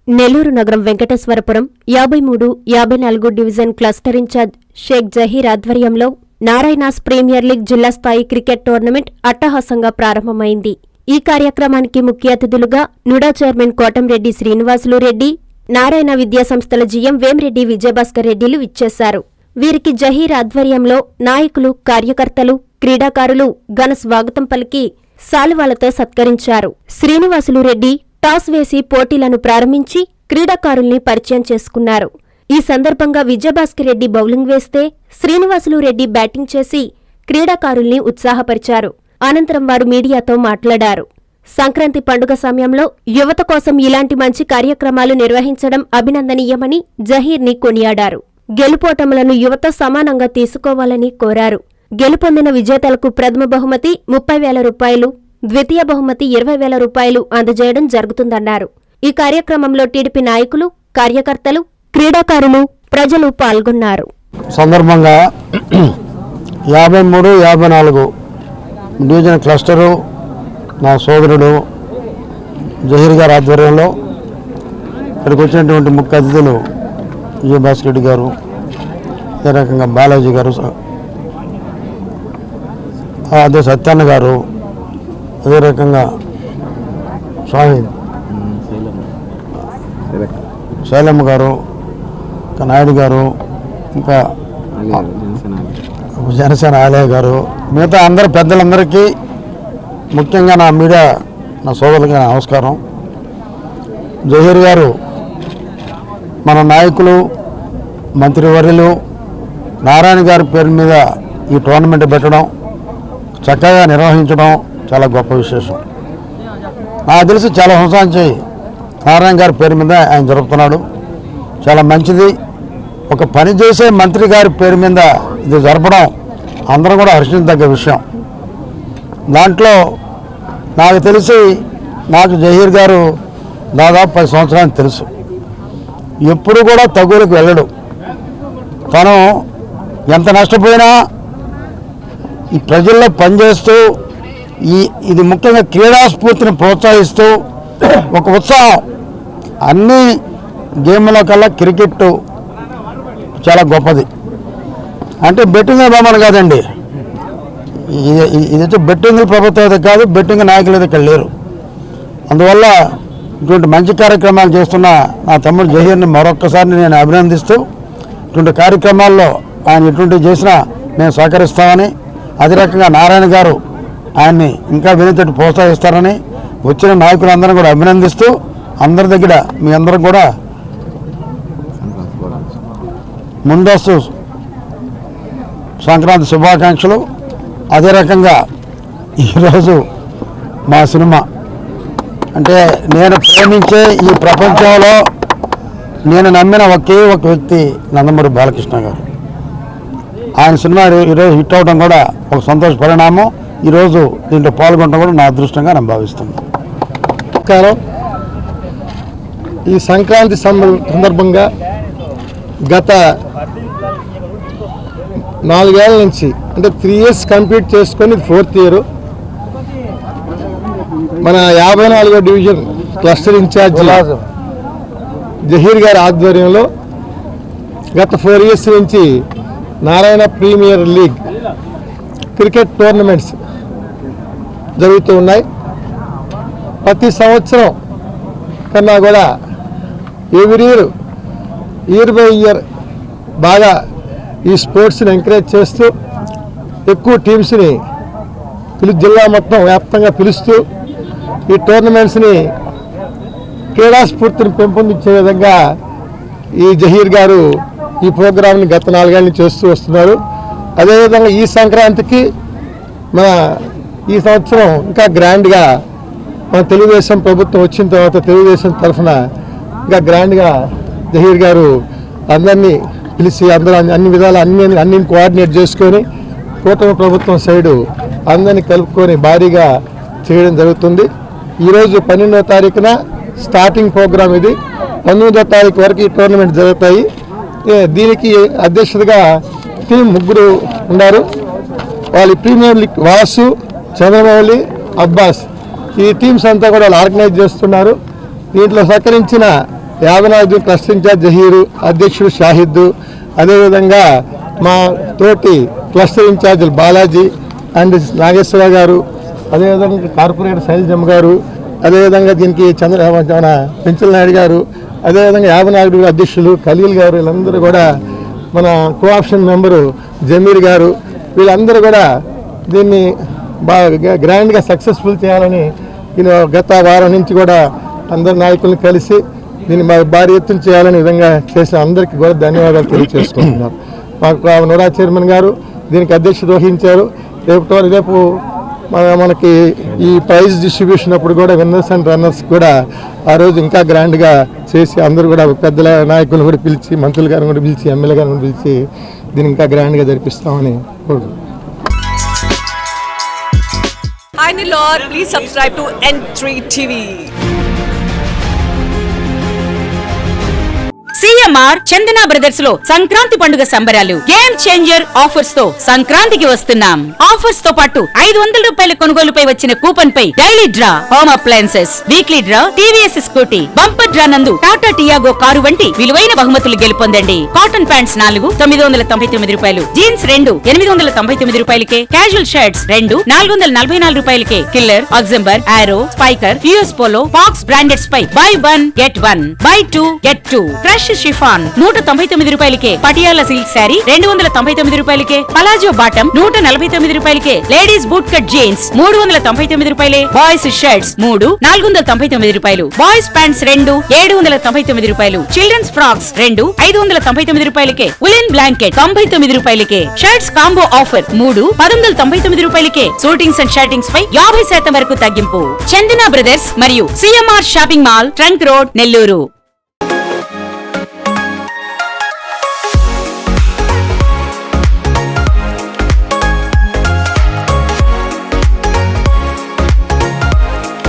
నెల్లూరు నగరం Venkateswarapuram 53, 54 division cluster incharge Sheikh Zaheer ఆధ్వర్యంలో Narayana's premier league జిల్లా స్థాయి క్రికెట్ టోర్నమెంట్ అట్టహాసంగా ప్రారంభమైంది. ఈ కార్యక్రమానికి ముఖ్య అతిథులుగా నుడా చైర్మన్ కోటంరెడ్డి శ్రీనివాసులు రెడ్డి, నారాయణ విద్యాసంస్థల జీఎం వేమిరెడ్డి విజయభాస్కర్ రెడ్డిలు ఇచ్చేశారు. వీరికి జహీర్ ఆధ్వర్యంలో నాయకులు, కార్యకర్తలు, క్రీడాకారులు ఘన స్వాగతం పలికి శాలువాలతో సత్కరించారు. శ్రీనివాసులు రెడ్డి టాస్ వేసి పోటీలను ప్రారంభించి క్రీడాకారుల్ని పరిచయం చేసుకున్నారు. ఈ సందర్భంగా విజయభాస్కర్ రెడ్డి బౌలింగ్ వేస్తే శ్రీనివాసులు రెడ్డి బ్యాటింగ్ చేసి క్రీడాకారుల్ని ఉత్సాహపరిచారు. అనంతరం వారు మీడియాతో మాట్లాడారు. సంక్రాంతి పండుగ సమయంలో యువత కోసం ఇలాంటి మంచి కార్యక్రమాలు నిర్వహించడం అభినందనీయమని జహీర్ని కొనియాడారు. గెలుపోటములను యువత సమానంగా తీసుకోవాలని కోరారు. గెలుపొందిన విజేతలకు ప్రథమ బహుమతి 30,000 రూపాయలు, ద్వితీయ బహుమతి 20,000 రూపాయలు అందజేయడం జరుగుతుందన్నారు. ఈ కార్యక్రమంలో టీడీపీ నాయకులు, కార్యకర్తలు, క్రీడాకారులు, ప్రజలు పాల్గొన్నారు. సందర్భంగా 53, 54 డివిజన్ క్లస్టరు నా సోదరుడు జహీర్ గారి ఆధ్వర్యంలో ఇక్కడికి వచ్చినటువంటి ముఖ్య అతిథులు విజయభాస్కర్ రెడ్డి గారు, అదే రకంగా బాలాజీ గారు, అదే సత్యన్న గారు, అదే రకంగా స్వామి శైలమ్మ గారు, ఇంకా నాయుడు గారు, ఇంకా జనసేన ఆలయ గారు, మిగతా అందరు పెద్దలందరికీ, ముఖ్యంగా నా మీడియా నా సోదరులకి నమస్కారం. జహీర్ గారు మన నాయకులు, మంత్రివర్యులు నారాయణ గారి పేరు మీద ఈ టోర్నమెంట్ పెట్టడం, చక్కగా నిర్వహించడం చాలా గొప్ప విశేషం. నాకు తెలిసి చాలా సంవత్సరాల నుంచి నారాయణ గారి పేరు మీద ఆయన జరుపుతున్నాడు. చాలా మంచిది. ఒక పని చేసే మంత్రి గారి పేరు మీద ఇది జరపడం అందరూ కూడా హర్షించదగ్గ విషయం. దాంట్లో నాకు తెలిసి నాకు జహీర్ గారు దాదాపు 10 సంవత్సరాలు తెలుసు. ఎప్పుడు కూడా తగులకు వెళ్ళడు. తను ఎంత నష్టపోయినా ఈ ప్రజల్లో పనిచేస్తూ ఇది ముఖ్యంగా క్రీడా స్ఫూర్తిని ప్రోత్సహిస్తూ ఒక ఉత్సాహం. అన్ని గేమ్ల కల్లా క్రికెట్ చాలా గొప్పది. అంటే బెట్టింగ్ బొమ్మను కాదండి, ఇదైతే బెట్టింగ్ ప్రభుత్వం అయితే కాదు, బెట్టింగ్ నాయకులు అయితే ఇక్కడ లేరు. అందువల్ల ఇటువంటి మంచి కార్యక్రమాలు చేస్తున్న నా తమ్ముడు జహీర్ని మరొక్కసారి నేను అభినందిస్తూ, ఇటువంటి కార్యక్రమాల్లో ఆయన ఎటువంటి చేసినా మేము సహకరిస్తామని, అదే రకంగా నారాయణ గారు ఆయన్ని ఇంకా వినతిని ప్రోత్సహిస్తారని వచ్చిన నాయకులందరూ కూడా అభినందిస్తూ, అందరి దగ్గర మీ అందరం కూడా ముందస్తు సంక్రాంతి శుభాకాంక్షలు. అదే రకంగా ఈరోజు మా సినిమా అంటే నేను ప్రేమించే ఈ ప్రపంచంలో నేను నమ్మిన ఒకే ఒక వ్యక్తి నందమూరి బాలకృష్ణ గారు. ఆయన సినిమా ఈరోజు హిట్ అవడం కూడా ఒక సంతోష పరిణామం. ఈరోజు దీంట్లో పాల్గొనడం కూడా నా అదృష్టంగా నేను భావిస్తున్నాను. ఈ సంక్రాంతి సందర్భంగా గత 4 ఏళ్ళ నుంచి, అంటే 3 years కంప్లీట్ చేసుకొని 4th year మన 54వ డివిజన్ క్లస్టర్ ఇన్ఛార్జ్ జహీర్ గారి ఆధ్వర్యంలో గత 4 years నుంచి Narayana premier league cricket tournaments జరుగుతూ ఉన్నాయి. ప్రతి సంవత్సరం కన్నా కూడా ఎవ్రీ ఇయర్ బై ఇయర్ బాగా ఈ స్పోర్ట్స్ని ఎంకరేజ్ చేస్తూ ఎక్కువ టీమ్స్ని జిల్లా మొత్తం వ్యాప్తంగా పిలుస్తూ ఈ టోర్నమెంట్స్ని క్రీడా స్ఫూర్తిని పెంపొందించే విధంగా ఈ జహీర్ గారు ఈ ప్రోగ్రాంని గత 4 ఏళ్ళ నుంచి చేస్తూ వస్తున్నారు. అదేవిధంగా ఈ సంక్రాంతికి ఈ సంవత్సరం ఇంకా గ్రాండ్గా మన తెలుగుదేశం ప్రభుత్వం వచ్చిన తర్వాత తెలుగుదేశం తరఫున ఇంకా గ్రాండ్గా జహీర్ గారు అందరినీ పిలిచి అందరూ అన్ని విధాలు అన్ని కోఆర్డినేట్ చేసుకొని కూటమి ప్రభుత్వం సైడు అందరినీ కలుపుకొని భారీగా చేయడం జరుగుతుంది. ఈరోజు 12వ తారీఖున స్టార్టింగ్ ప్రోగ్రాం ఇది. 19వ తారీఖు వరకు ఈ టోర్నమెంట్ జరుగుతాయి. దీనికి అధ్యక్షతగా టీం 3 ఉన్నారు. వాళ్ళు ప్రీమియర్ లీగ్ వాసు, చంద్రమౌళి, అబ్బాస్ ఈ టీమ్స్ అంతా కూడా వాళ్ళు ఆర్గనైజ్ చేస్తున్నారు. దీంట్లో సహకరించిన 54 క్లస్టర్ ఇన్ఛార్జ్ జహీరు, అధ్యక్షుడు షాహిద్, అదేవిధంగా మా తోటి క్లస్టర్ ఇన్ఛార్జీలు బాలాజీ అండ్ నాగేశ్వర గారు, అదేవిధంగా కార్పొరేటర్ శైలజమ్మ గారు, అదేవిధంగా దీనికి మన పెంచల నాయుడు గారు, అదేవిధంగా 54 అధ్యక్షులు ఖలీల్ గారు, వీళ్ళందరూ కూడా మన కోఆప్షన్ మెంబరు జమీర్ గారు, వీళ్ళందరూ కూడా దీన్ని బాగా గ్రాండ్గా సక్సెస్ఫుల్ చేయాలని గత వారం నుంచి కూడా అందరు నాయకులను కలిసి దీన్ని భారీ ఎత్తున చేయాలనే విధంగా చేసిన అందరికీ కూడా ధన్యవాదాలు తెలియజేసుకుంటున్నారు. మాకు నోరా చైర్మన్ గారు దీనికి అధ్యక్షత వహించారు. రేపు మనకి ఈ ప్రైజ్ డిస్ట్రిబ్యూషన్ అప్పుడు కూడా విన్నర్స్ అండ్ రన్నర్స్ కూడా ఆ రోజు ఇంకా గ్రాండ్గా చేసి అందరూ కూడా పెద్దల నాయకులను కూడా పిలిచి, మంత్రులు గారిని కూడా పిలిచి, ఎమ్మెల్యే గారిని పిలిచి దీన్ని ఇంకా గ్రాండ్గా జరిపిస్తామని కోరుకుంటున్నాను. Hi Nilor, please subscribe to N3 TV. CMR Chandana brothers లో సంక్రాంతి పండుగ సంబరాలు గేమ్ చేంజర్ ఆఫర్స్ తో సంక్రాంతికి వస్తున్నాం. ఆఫర్స్ తో పాటు 500 రూపాయల కొనుగోలుపై వచ్చిన కూపన్ పై daily draw home appliances, weekly draw TVS Scooty, bumper draw నందు టాటా టియాగో కారు వంటి విలువైన బహుమతులు గెలుపొందండి. కాటన్ ప్యాంట్స్ 4 999 రూపాయలు, జీన్స్ 2 899 రూపాయలకే, క్యాజువల్ షర్ట్స్ 2 444 రూపాయలకే, Killer, Oxemberg, Arrow, Spykar, US Polo, Fox brandeds పై buy 1 get 1, buy 2 get 2, fresh chiffon 199 రూపాయలకే, పటియాలా సిల్క్ శారీ 299 రూపాయలకే, పలాజో బాటం 149 రూపాయలకే, లేడీస్ బూట్ కట్ జీన్స్ 399 రూపాయలే, బాయ్స్ షర్ట్స్ 3 499 రూపాయలు, బాయ్స్ ప్యాంట్స్ 2 799 రూపాయలు, చిల్డ్రన్స్ ఫ్రాక్స్ 2 599 రూపాయలకే, ఉలెన్ బ్లాంకెట్ 99 రూపాయలకే, షర్ట్స్ కాంబో ఆఫర్ 3 1099 రూపాయలకే, షూటింగ్స్ అండ్ షర్టింగ్స్ పై 50% వరకు తగ్గింపు. చందన బ్రదర్స్ మరియు CMR shopping mall, trunk road, Nellore.